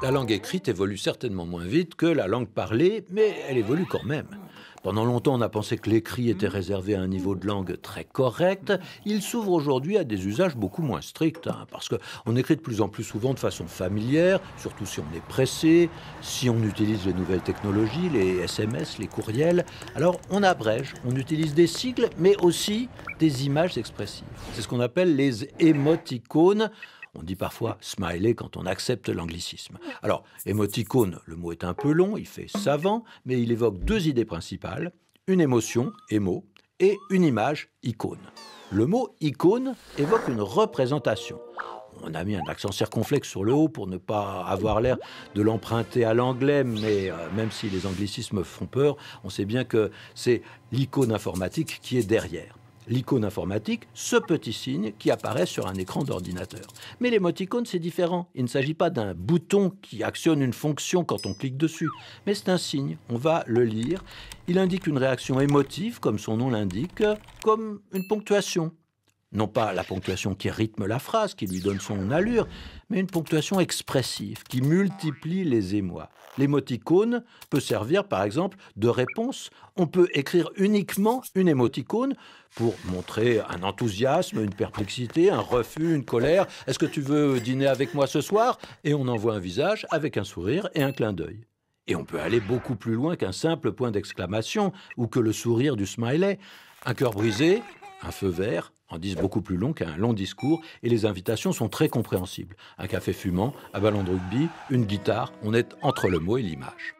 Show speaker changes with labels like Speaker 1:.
Speaker 1: La langue écrite évolue certainement moins vite que la langue parlée, mais elle évolue quand même. Pendant longtemps, on a pensé que l'écrit était réservé à un niveau de langue très correct. Il s'ouvre aujourd'hui à des usages beaucoup moins stricts, parce qu'on écrit de plus en plus souvent de façon familière, surtout si on est pressé, si on utilise les nouvelles technologies, les SMS, les courriels. Alors on abrège, on utilise des sigles, mais aussi des images expressives. C'est ce qu'on appelle les émoticônes. On dit parfois smiley quand on accepte l'anglicisme. Alors, émoticône, le mot est un peu long, il fait savant, mais il évoque deux idées principales, une émotion, émo, et une image, icône. Le mot icône évoque une représentation. On a mis un accent circonflexe sur le haut pour ne pas avoir l'air de l'emprunter à l'anglais, mais même si les anglicismes font peur, on sait bien que c'est l'icône informatique qui est derrière. L'icône informatique, ce petit signe qui apparaît sur un écran d'ordinateur. Mais l'émoticône, c'est différent. Il ne s'agit pas d'un bouton qui actionne une fonction quand on clique dessus, mais c'est un signe. On va le lire. Il indique une réaction émotive, comme son nom l'indique, comme une ponctuation. Non pas la ponctuation qui rythme la phrase, qui lui donne son allure, mais une ponctuation expressive qui multiplie les émois. L'émoticône peut servir par exemple de réponse. On peut écrire uniquement une émoticône pour montrer un enthousiasme, une perplexité, un refus, une colère. Est-ce que tu veux dîner avec moi ce soir? Et on envoie un visage avec un sourire et un clin d'œil. Et on peut aller beaucoup plus loin qu'un simple point d'exclamation ou que le sourire du smiley. Un cœur brisé, un feu vert en disent beaucoup plus long qu'un long discours et les invitations sont très compréhensibles. Un café fumant, un ballon de rugby, une guitare, on est entre le mot et l'image.